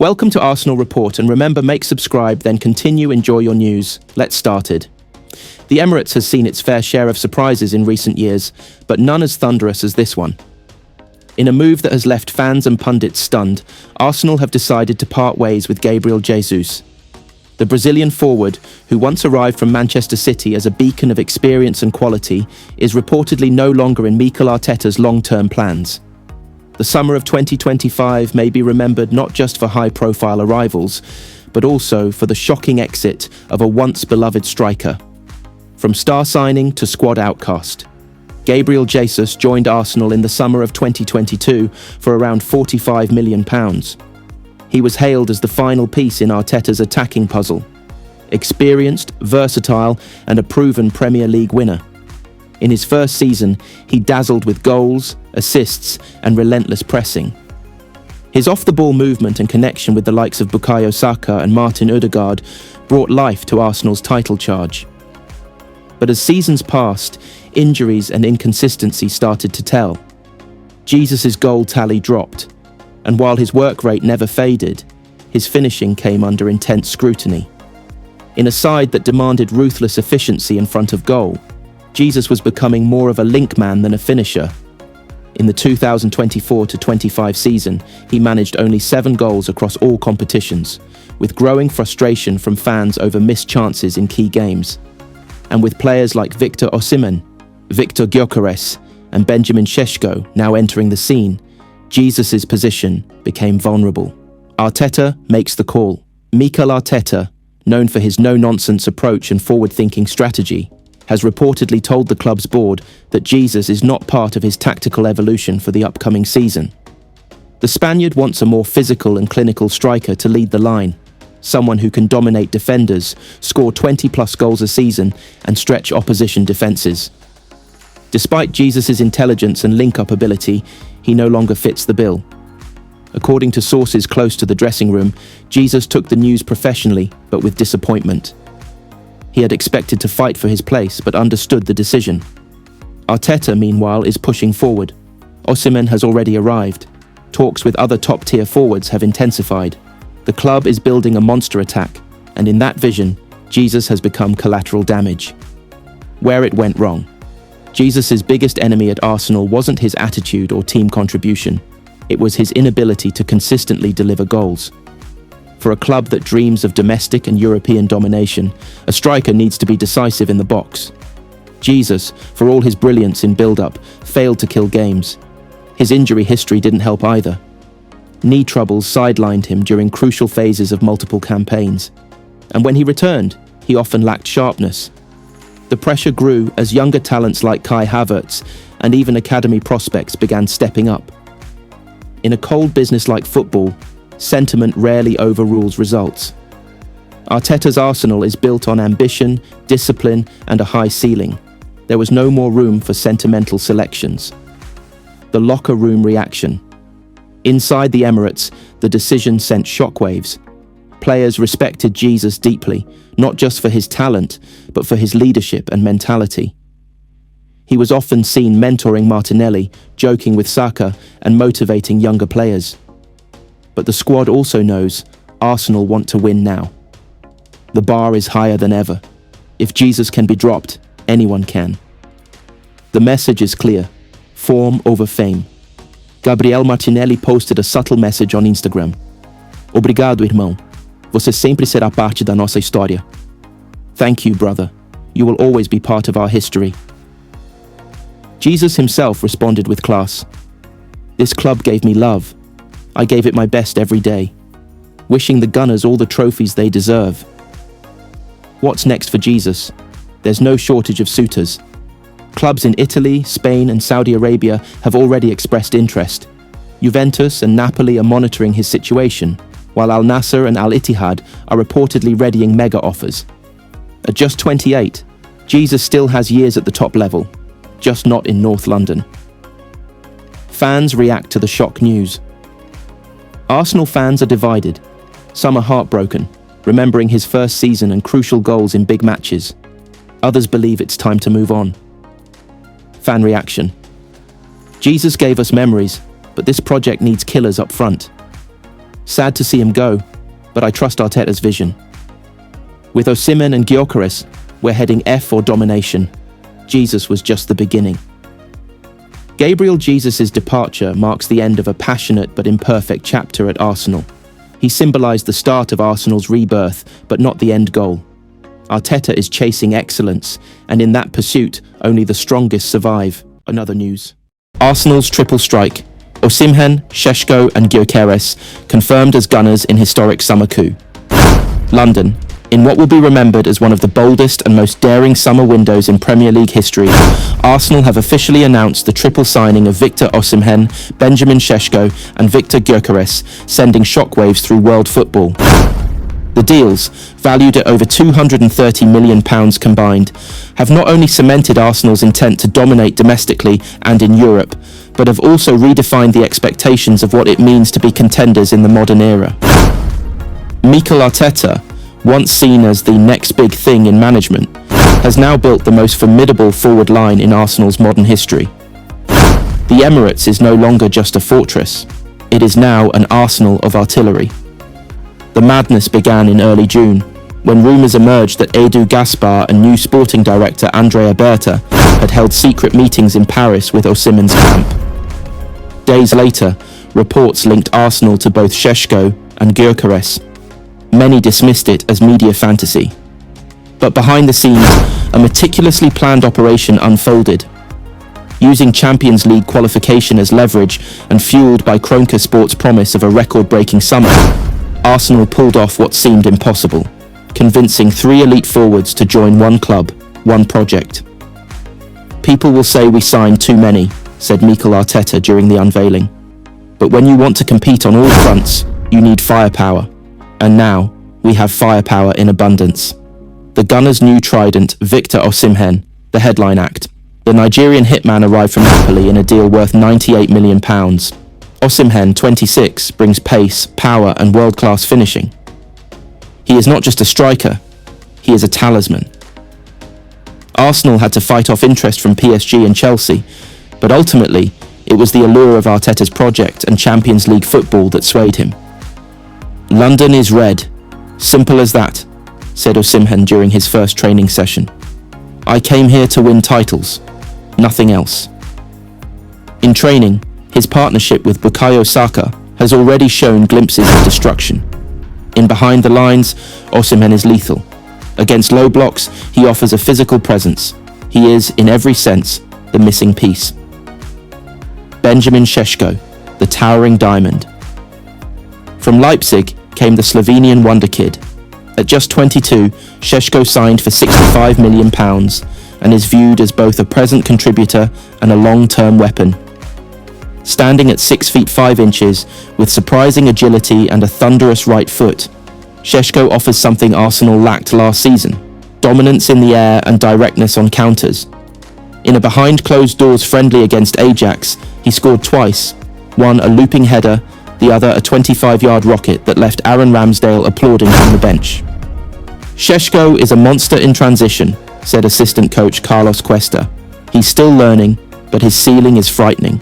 Welcome to Arsenal Report, and remember, make subscribe, then continue, enjoy your news. Let's started. The Emirates has seen its fair share of surprises in recent years, but none as thunderous as this one. In a move that has left fans and pundits stunned, Arsenal have decided to part ways with Gabriel Jesus. The Brazilian forward, who once arrived from Manchester City as a beacon of experience and quality, is reportedly no longer in Mikel Arteta's long-term plans. The summer of 2025 may be remembered not just for high-profile arrivals, but also for the shocking exit of a once-beloved striker. From star signing to squad outcast, Gabriel Jesus joined Arsenal in the summer of 2022 for around £45 million. He was hailed as the final piece in Arteta'S attacking puzzle. Experienced, versatile, and a proven Premier League winner. In his first season, he dazzled with goals, assists, and relentless pressing. His off-the-ball movement and connection with the likes of Bukayo Saka and Martin Odegaard brought life to Arsenal's title charge. But as seasons passed, injuries and inconsistency started to tell. Jesus' goal tally dropped, and while his work rate never faded, his finishing came under intense scrutiny. In a side that demanded ruthless efficiency in front of goal, Jesus was becoming more of a link man than a finisher. In the 2024-25 season, he managed only 7 goals across all competitions, with growing frustration from fans over missed chances in key games. And with players like Victor Osimhen, Victor Gyökeres, and Benjamin Šeško now entering the scene, Jesus' position became vulnerable. Arteta makes the call. Mikel Arteta, known for his no-nonsense approach and forward-thinking strategy, has reportedly told the club's board that Jesus is not part of his tactical evolution for the upcoming season. The Spaniard wants a more physical and clinical striker to lead the line, someone who can dominate defenders, score 20-plus goals a season, and stretch opposition defences. Despite Jesus' intelligence and link-up ability, he no longer fits the bill. According to sources close to the dressing room, Jesus took the news professionally, but with disappointment. He had expected to fight for his place, but understood the decision. Arteta, meanwhile, is pushing forward. Osimhen has already arrived. Talks with other top-tier forwards have intensified. The club is building a monster attack, and in that vision, Jesus has become collateral damage. Where it went wrong. Jesus' biggest enemy at Arsenal wasn't his attitude or team contribution. It was his inability to consistently deliver goals. For a club that dreams of domestic and European domination, a striker needs to be decisive in the box. Jesus, for all his brilliance in build-up, failed to kill games. His injury history didn't help either. Knee troubles sidelined him during crucial phases of multiple campaigns. And when he returned, he often lacked sharpness. The pressure grew as younger talents like Kai Havertz and even academy prospects began stepping up. In a cold business like football, sentiment rarely overrules results. Arteta's Arsenal is built on ambition, discipline, and a high ceiling. There was no more room for sentimental selections. The locker room reaction. Inside the Emirates, the decision sent shockwaves. Players respected Jesus deeply, not just for his talent, but for his leadership and mentality. He was often seen mentoring Martinelli, joking with Saka, and motivating younger players. But the squad also knows Arsenal want to win now. The bar is higher than ever. If Jesus can be dropped, anyone can. The message is clear: form over fame. Gabriel Martinelli posted a subtle message on Instagram. Obrigado, irmão. Você sempre será parte da nossa história. Thank you, brother. You will always be part of our history. Jesus himself responded with class. This club gave me love. I gave it my best every day, wishing the Gunners all the trophies they deserve. What's next for Jesus? There's no shortage of suitors. Clubs in Italy, Spain, and Saudi Arabia have already expressed interest. Juventus and Napoli are monitoring his situation, while Al Nassr and Al Ittihad are reportedly readying mega offers. At just 28, Jesus still has years at the top level, just not in North London. Fans react to the shock news. Arsenal fans are divided. Some are heartbroken, remembering his first season and crucial goals in big matches. Others believe it's time to move on. Fan reaction. Jesus gave us memories, but this project needs killers up front. Sad to see him go, but I trust Arteta'S vision. With Osimhen and Gyökeres, we're heading F or domination. Jesus was just the beginning. Gabriel Jesus' departure marks the end of a passionate but imperfect chapter at Arsenal. He symbolised the start of Arsenal's rebirth, but not the end goal. Arteta is chasing excellence, and in that pursuit, only the strongest survive. Another news. Arsenal's triple strike, Osimhen, Šeško and Gyökeres, confirmed as gunners in historic summer coup. London. In what will be remembered as one of the boldest and most daring summer windows in Premier League history, Arsenal have officially announced the triple signing of Victor Osimhen, Benjamin Šeško and Viktor Gyökeres, sending shockwaves through world football. The deals, valued at over £230 million combined, have not only cemented Arsenal's intent to dominate domestically and in Europe, but have also redefined the expectations of what it means to be contenders in the modern era. Mikel Arteta, once seen as the next big thing in management, has now built the most formidable forward line in Arsenal's modern history. The Emirates is no longer just a fortress, it is now an arsenal of artillery. The madness began in early June, when rumours emerged that Edu Gaspar and new sporting director Andrea Berta had held secret meetings in Paris with Osimhen's camp. Days later, reports linked Arsenal to both Šeško and Gyökeres. Many dismissed it as media fantasy. But behind the scenes, a meticulously planned operation unfolded. Using Champions League qualification as leverage and fueled by Kroenke Sport's promise of a record-breaking summer, Arsenal pulled off what seemed impossible, convincing 3 elite forwards to join one club, one project. People will say we signed too many, said Mikel Arteta during the unveiling. But when you want to compete on all fronts, you need firepower. And now, we have firepower in abundance. The Gunners' new trident, Victor Osimhen, the headline act. The Nigerian hitman arrived from Napoli in a deal worth £98 million. Osimhen, 26, brings pace, power and world-class finishing. He is not just a striker, he is a talisman. Arsenal had to fight off interest from PSG and Chelsea, but ultimately, it was the allure of Arteta's project and Champions League football that swayed him. London is red. Simple as that, said Osimhen during his first training session. I came here to win titles, nothing else. In training, his partnership with Bukayo Saka has already shown glimpses of destruction. In behind the lines, Osimhen is lethal. Against low blocks, he offers a physical presence. He is, in every sense, the missing piece. Benjamin Šeško, the towering diamond. From Leipzig came the Slovenian wonder kid. At just 22, Šeško signed for £65 million and is viewed as both a present contributor and a long-term weapon. Standing at 6 feet 5 inches, with surprising agility and a thunderous right foot, Šeško offers something Arsenal lacked last season: dominance in the air and directness on counters. In a behind-closed-doors friendly against Ajax, he scored twice, one a looping header, the other a 25-yard rocket that left Aaron Ramsdale applauding from the bench. Šeško is a monster in transition, said assistant coach Carlos Cuesta. He's still learning, but his ceiling is frightening.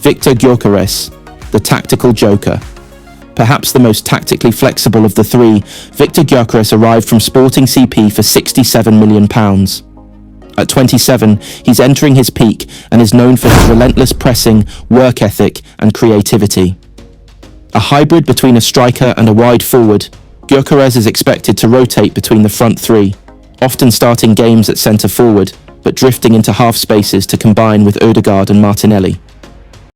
Viktor Gyökeres, the tactical joker. Perhaps the most tactically flexible of the three, Viktor Gyökeres arrived from Sporting CP for £67 million. At 27, he's entering his peak and is known for his relentless pressing, work ethic and creativity. A hybrid between a striker and a wide forward, Gyökeres is expected to rotate between the front three, often starting games at centre forward, but drifting into half spaces to combine with Ødegaard and Martinelli.